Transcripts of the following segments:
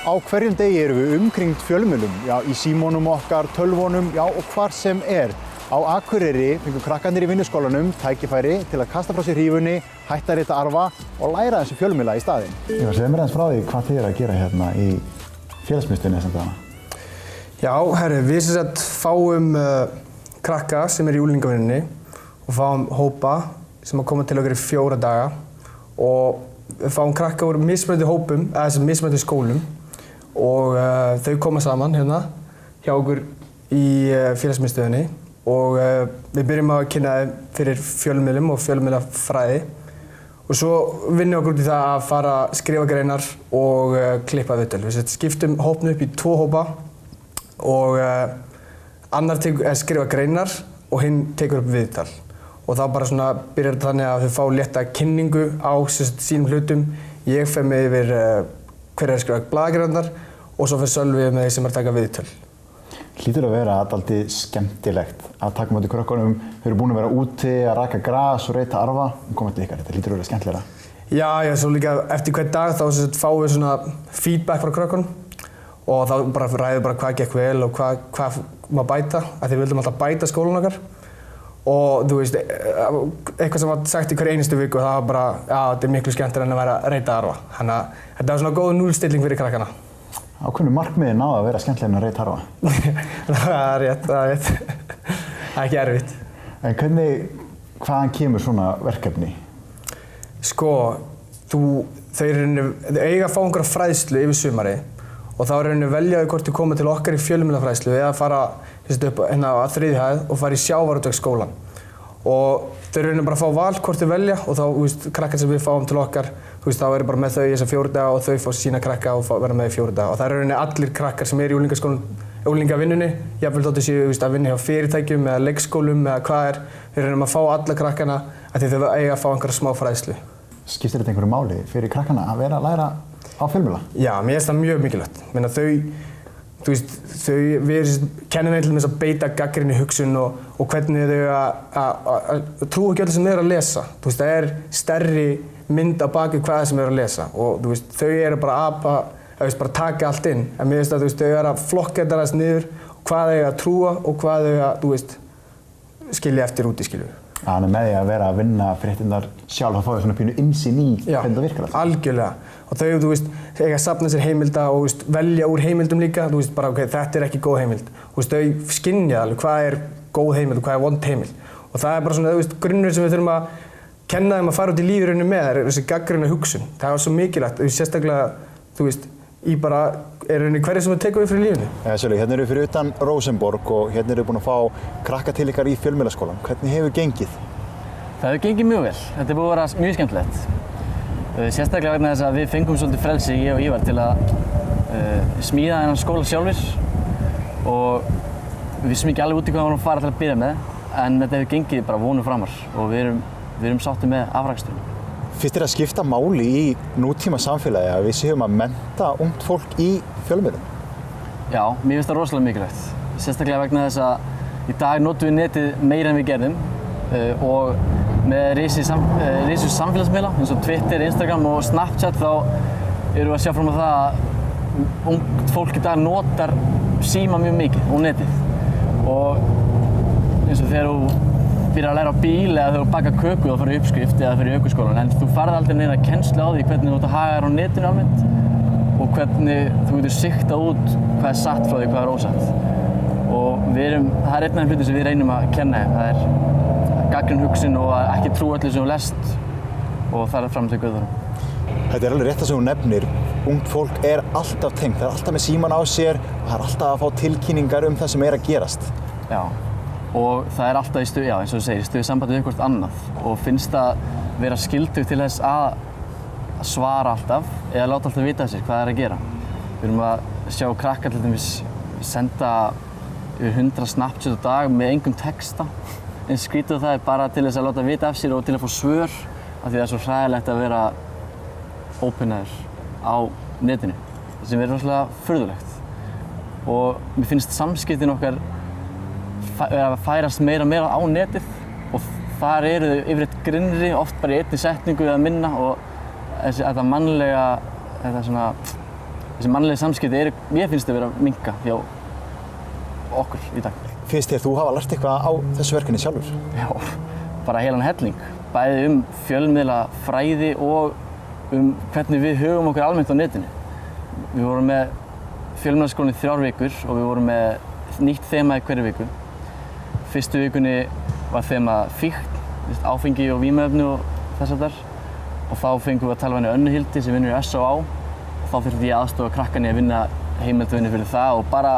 Á hverjum degi erum við umkringd fjölmiðlum, í símónum okkar, tölvunum, og hvar sem er. Á Akureyri fengu krakkarnir í vinnuskólanum tækifæri til að kasta frá sér hrífunni, hætta að rita arfa og læra þessu fjölmiðla í staðinn. Segðu mér aðeins frá því hvað þið að gera hérna í félagsmiðstöðinni þessa dagana. Já, herri, við sem sagt fáum krakka sem í unglingavinnunni og fáum hópa sem að koma til okkur í 4 daga og við fáum krakka úr mismunandi hópum, eða mismunandi skólum og þau koma saman hérna hjá okkur í félagsmiðstöðinni og við byrjum að kynna þeim fyrir fjölmiðlum og fjölmiðlafræði og svo vinnum við okkur út í það að fara að skrifa greinar og klippa viðtöl. Við skiptum hópnum upp í 2 hópa og annar skrifa greinar og hinn tekur upp viðtal. Og þá bara svona byrjar þannig að þau fá létta kynningu á sínum hlutum. Ég fer með yfir hver að skrifa blaðagreinarnar og svo fer Sölvi með þeir sem að taka viðtöl. Hlýtur að vera dálítið skemmtilegt að taka móti krökkunum. Þau eru búin að vera úti að raka gras og reyta arfa og koma til ykkar. Þetta hlýtur að vera skemmtilegra. Já, svo líka eftir hvern dag þá fáum við svona feedback frá krökkunum og þá ræðum við hvað gekk vel og hvað má bæta. Af því við vildum alltaf bæta skólan okkar. Og þú veist, eitthvað sem var sagt í hverju einustu viku og það var bara, þetta miklu skemmtilega en að vera að reyta arfa. Þannig að þetta var svona góð núllstilling fyrir krakkana. Á hvernig markmiði náðu að vera skemmtilega en að reyta arfa? Það er rétt. Það er ekki erfitt. En hvaðan kemur svona verkefni? Sko, þau eiga að fá einhverja fræðslu yfir sumarið og þá velja þau hvort þau koma til okkar í fjölmiðlafræðslu eða fara upp að 3. hæð og fara í sjávarútvegsskólann. Og þau bara að fá val hvort þau velja og þá, krakkar sem við fáum til okkar, þá bara með þau í þessa 4 daga og þau fá sína krakka og vera með í 4 daga. Og það allir krakkar sem í unglingavinnunni, jafnvel þóttu séu að vinna hjá fyrirtækjum eða leikskólum eða hvað við að fá alla krakkana af því þau eiga að fá einhverja smá fræðslu. Skiptir þetta einhverju máli fyrir krakkana að vera að læra á fjölmiðla? Já, mér finnst það mjög mikilvægt. Við kennum þeim til þess að beita gagnrýni hugsun og hvernig þau að trúa ekki öllu sem þau eru að lesa. Það stærri mynd á baki hvað sem þau eru að lesa og þau eru bara að taka allt inn. En mér finnst að þau eru að flokka þetta aðeins niður og hvað þau að trúa og hvað þau að skilja eftir úti, skilju. Þannig með því að vera að vinna fréttirnar sjálf að fá þau svona pínu innsýn í hvernig það virkar alltaf. Algjörlega. Og þau, eiga að safna sér heimilda og velja úr heimildum líka. Bara þetta ekki góð heimild. Þau skynja alveg hvað góð heimild og hvað vond heimild. Og það bara svona, grunnur sem við þurfum að kenna þeim að fara út í lífinu með þessi gagnrýna hugsun. Það svo mikilvægt. Sérstaklega, í bara hverju sem við tekum við fyrir lífinu. Sölvi, hérna eru við fyrir utan Rósenborg og hérna eru við búin að fá krakka til ykkar í fjölmiðlaskólann. Hvernig hefur gengið? Það hefur gengið mjög vel. Þetta búið að vera mjög skemmtilegt. Sérstaklega vegna þess að við fengum svolítið frelsi, ég og Ívar, til að smíða þennan skóla sjálfir og við vissum ekki alveg út í hvað við vorum að fara til að byrja með en þetta hefur gengið bara vonum framar og við erum sáttir með afraksturinn. Finnst þér að skipta máli í nútíma samfélagi að við séum að mennta ungt fólk í fjölmiðlum? Já, mér finnst það rosalega mikilvægt. Sérstaklega vegna þess að í dag notum við netið meira en við gerðum og með risu samfélagsmiðla eins og Twitter, Instagram og Snapchat þá erum við að sjá fram á það að ungt fólk í dag notar síma mjög mikið og netið. Og eins og þegar þú byrjar að læra á bíl eða þegar þú bakar köku og fyrir uppskrift eða fyrir ökuskólann en þú farð aldrei neina kennslu á því hvernig þú átt að haga þér á netinu almennt og hvernig þú getur siktað út hvað satt frá því hvað ósatt. Og það einn af þeim hlutum sem við reynum að kenna þeim. Það gagnrýn hugsun og að ekki trúa öllu sem þú lest og það fram til göðunum. Þetta alveg rétt að sem þú nefnir. Ungt fólk alltaf tengt, það alltaf með síman á sér og það alltaf að fá tilkynningar það sem að gerast. Já. Og það alltaf í stuði, eins og þú segir, stuði sambandi við eitthvað annað og finnst það vera skyldugt til þess að svara alltaf eða láta alltaf vita sér hvað að gera. Við erum að sjá krakkar til dæmis senda yfir 100 Snapchat á dag með engum texta. Eins skrítið það bara til þess að láta vita af sér og til að fá svör af því það svo hræðilegt að vera ópinaður á netinu. Það sem rosalega furðulegt. Og mér finnst samskiptin okkar að færast meira og meira á netið og þar eru þau yfirleitt grynnri, oft bara í einni setningu eða minna og þetta mannlega, þetta svona þessi mannlegu samskipti mér finnst að vera að minnka hjá okkur í dag. Finnst þér þú hafa lært eitthvað á þessu verkefni sjálfur? Já, bara heilan helling. Bæði fjölmiðla fræði og hvernig við höfum okkur almennt á netinu. Við vorum með fjölmiðlaskólann í 3 vikur og við vorum með nýtt þema í hverju viku. Fyrstu vikunni var þema fíkn, áfengi og vímuefni og þess að þar. Og þá fengum við að tala við henni Önnu Hildi sem vinnur í SÁÁ. Og þá þurfti ég aðstoða krakkarnir að vinna heimildavinnu fyrir það og bara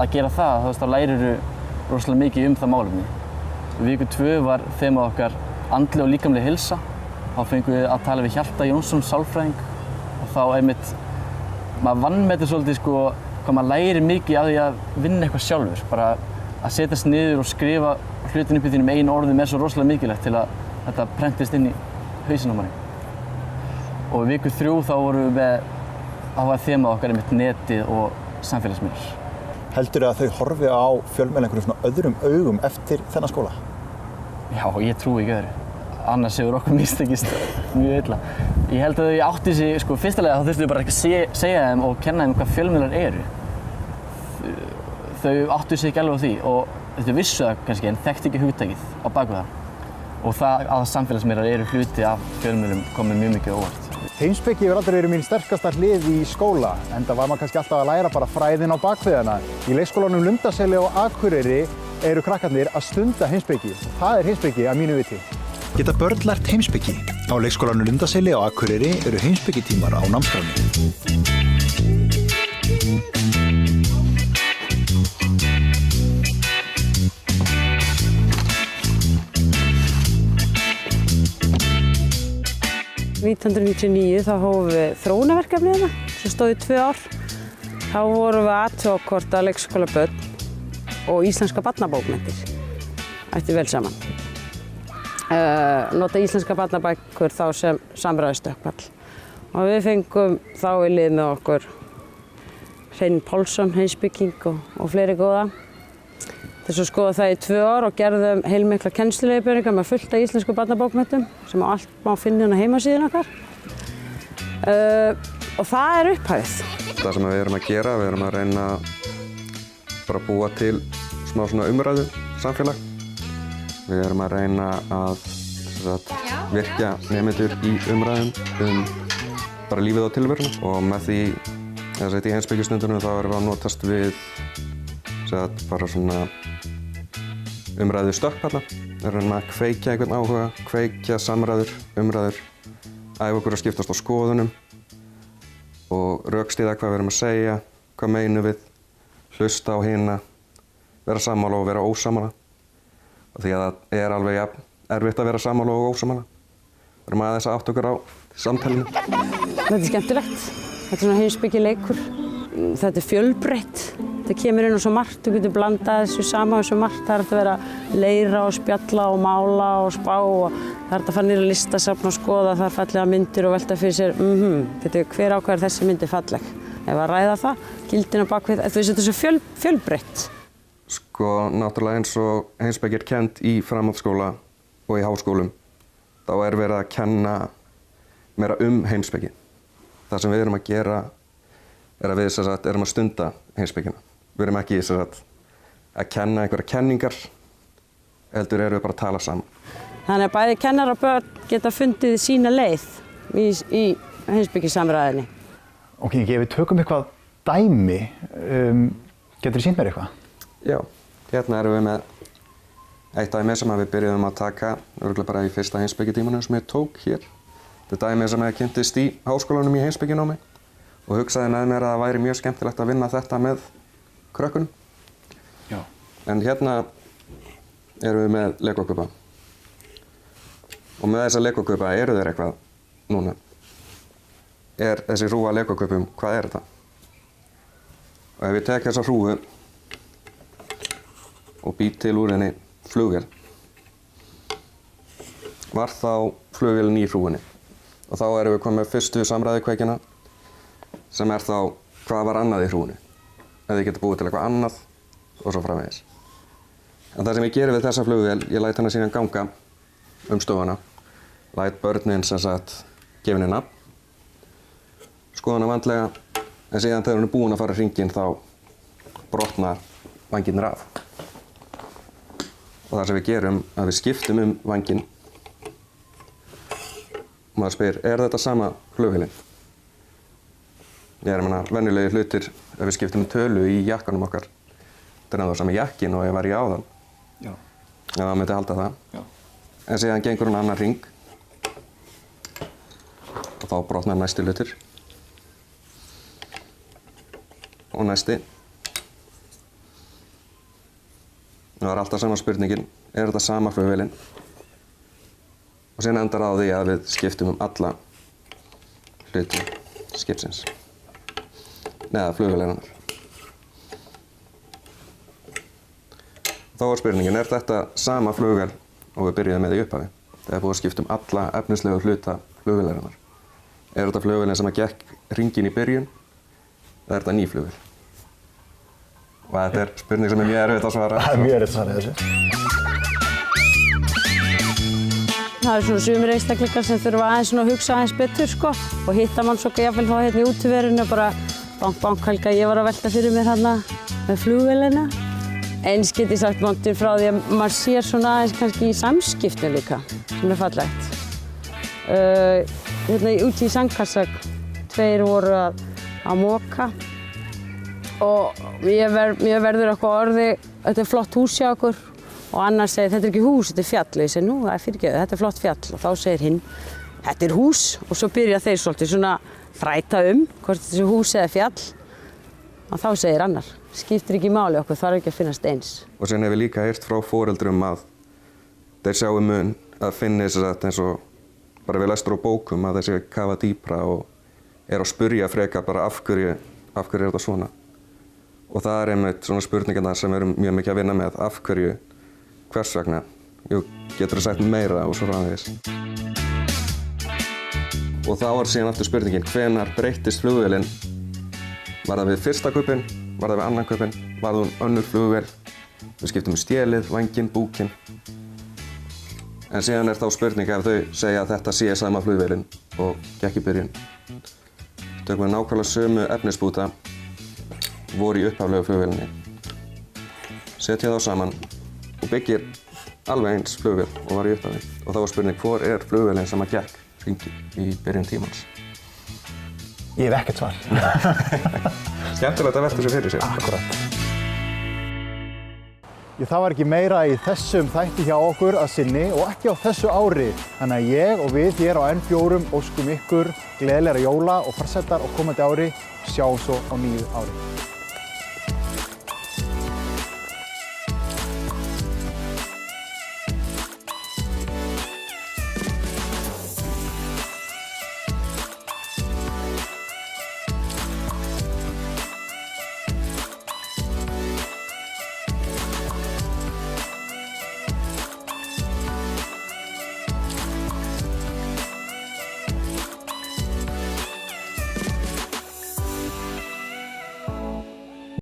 að gera það, þá lærirðu rosalega mikið það málefni. Viku 2 var þema okkar andleg og líkamleg heilsa. Þá fengum við að tala við Hjalta Jónsson, sálfræðing. Og þá maður vanmetur svolítið hvað maður lærir mikið af því að vinna eitthvað sjálfur. Bara að setjast niður og skrifa hlutin upp í þínum eigin orðum svo rosalega mikilvægt til að þetta prentist inn í hausinn á manni. Og viku 3 þá vorum við var þema okkar netið og samfélagsmiðlar. Heldurðu að þau horfi á fjölmiðla einhverjum svona öðrum augum eftir þennan skóla? Já, ég trúi ekki öðru. Annars hefur okkur mistekist mjög illa. Ég held að þau átti sig, fyrstulega þá þurftum við bara ekki að segja þeim og kenna þeim hvað fjölmiðlar eru. Þau áttu sig ekki alveg á því og þau vissu það kannski en þekktu ekki hugtakið á baku það. Og það að samfélagsmiðlar eru hluti af fjölmiðlum komið mjög mikið á óvart. Heimspeki hefur aldrei verið mín sterkasta hlið í skóla, enda var maður kannski alltaf að læra bara fræðin á bakviðana. Í leikskólanum Lundarseli og Akureyri eru krakkarnir að stunda heimspeki. Það heimspeki að mínu viti. Geta börn lært heimspeki? Á leikskólanum Lundarseli og Akureyri eru heimspekitímar á námskránni. Í 1999 þá hófum við þróunarverkefni hérna, sem stóð í 2 ár. Þá vorum við að athuga hvort að leikskólabörn og íslenska barnabókmenntir ættu vel saman. Nota íslenska barnabækur þá sem samræðustökkpall. Og við fengum þá í lið með okkur Hrein Pálsson, heimspeking og fleiri góða. Þess að skoða það í 2 ár og gerðum heilmikla kennsluleiðbeiningar með fullt af íslensku barnabókmenntum sem allt má finna á heimasíðunni okkar. Og það upphæfið. Það sem við erum að gera, við erum að reyna bara að búa til smá svona umræðu samfélag. Við erum að reyna að virkja nemendur í umræðum bara lífið og tilveruna og með því í heimspekistundunum þá erum við að notast við bara svona umræðu stökkpalla. Við erum að kveikja einhvern áhuga, kveikja samræður, umræður, æfa okkur að skiptast á skoðunum og rökstyðja hvað við erum að segja, hvað meinum við, hlusta á hina, vera sammála og vera ósammála. Og því að það er alveg erfitt að vera sammála og ósammála. Við erum aðeins að átta okkur á samtalinu. Þetta skemmtilegt. Þetta svona heimspekileikur. Þetta fjölbreytt. Þetta kemur inn á svo margt, þú getur blandað þessu saman og svo margt. Það hægt að vera leira og spjalla og mála og spá og það hægt að fara niður á listasafn og skoða þar fallega myndir og velta fyrir sér hver ákveður þessi mynd er falleg. Ef að ræða það, gildin á bakvið, þetta er svo fjölbreytt. Náttúrulega eins og heimspeki er kennd í framhaldsskóla og í háskólum, þá er verið að kenna meira heimspeki. Það sem við erum að gera er að við erum að stunda heimspekina. Við erum ekki að kenna einhverja kenningar, heldur erum við bara að tala saman. Þannig að bæði kennarar og börn geta fundið sína leið í heimspekisamræðinni. Ok, ef við tökum eitthvað dæmi, geturðu sýnt mér eitthvað? Já, hérna erum við með eitt dæmi sem við byrjuðum að taka örugglega bara í fyrsta heimspekitímanum sem ég tók hér. Þetta er dæmi sem ég kynntist í háskólanum í heimspekinámi og hugsaði með mér að það væri mjög skemmtilegt að vinna þetta með krökkunum. Já. En hérna erum við með legokubba. Og með þessa legokubba eru þeir eitthvað núna. Er þessi hrúga legokubum, hvað er þetta? Og ef ég tek þessa hrúgu og bý til úr henni flugvél, var þá flugvélin í hrúgunni. Og þá erum við komið með fyrstu samræðukveikina sem er þá hvað var annað í hrúgunni. Ef þið getur búið til eitthvað annað og svo framvegis. En það sem ég geri við þessa flugvél, ég læt hana síðan ganga stofuna, læt börnin gefa henni nafn, skoða hana vandlega En síðan þegar hún er búin að fara hringinn þá brotna vængirnir af. Og það sem við gerum að við skiptum vænginn. Og maður spyr, er þetta sama flugvélin? Ég meina, venjulegi hlutir ef við skiptum tölu í jakkanum okkar. Þetta er ennþá sami jakkin og ég var í áðan. Já. Já, það myndi halda það. Já. En síðan gengur hún annan hring. Og þá brotnar næsti hlutur. Og næsti. Það er alltaf sama spurningin, er þetta sama flugvélin? Og síðan endar á því að við skiptum alla hluti skipsins. Neða flugvélarinnar. Þá er spurningin, er þetta sama flugvél og við byrjuðum með í upphafi? Það er búið að skipta alla efnislegu hluta flugvélarinnar. Er þetta flugvélin sem að gekk hringinn í byrjun? Eða er þetta ný flugvél? Og þetta er spurning sem er mjög erfitt að svara. Það er mjög erfitt að svara þessu. Það eru svona sumir einstaklingar sem þurfa aðeins að hugsa aðeins betur sko og hitta mann svo jafnvel þá hérna í útiverinu og bara bank, Helga, ég var að velta fyrir mér hérna með flugvélina. Eins get ég sagt montir frá því að maður sér svona aðeins kannski í samskiptum líka, sem er fallegt. Hérna úti í sandkassa, 2 voru að moka og ég verður eitthvað orði, þetta er flott hús hjá okkur og annar segir, þetta er ekki hús, þetta er fjall. Og ég segi, nú, það er fyrirgefið, þetta er flott fjall. Og þá segir hinn, þetta er hús. Og svo byrja þeir svolítið svona þræta hvort þetta er hús eða fjall. Og þá segir annar, skiptir ekki máli, okkur þarf ekki að finnast eins. Og síðan hef ég líka heyrt frá foreldrum að þeir sjáu mun að finni eins og bara við lestur á bókum að þeir séu að kafa dýpra og að spyrja frekar bara af hverju er þetta svona. Og það er einmitt svona spurningarnar sem við erum mjög mikið að vinna með, af hverju, hvers vegna, jú, getur þú sagt meira og svo framvegis. Og þá var síðan aftur spurningin, hvenær breyttist flugvélin? Var það við fyrsta kaupin? Var það við annan kaupin? Var það önnur flugvél? Við skiptum stélið, vænginn, búkinn. En síðan er þá spurning ef þau segja að þetta sé sama flugvélin og gekk í byrjun. Tökum við nákvæmlega sömu efnisbúta, voru í upphaflegu flugvélinni. Setja þá saman og byggir alveg eins flugvél og var í upphafi. Og þá var spurning, hvor er flugvélin sem að gekk hringinn í byrjun tímans? Ég hef ekkert svar. Skemmtilegt að velta þessu fyrir sér. Akkurat. Það var ekki meira í þessum þætti hjá okkur að sinni og ekki á þessu ári. Þannig að ég og við hér á N4 óskum ykkur gleðilegra jóla og farsældar á komandi ári. Sjáum svo á nýju ári.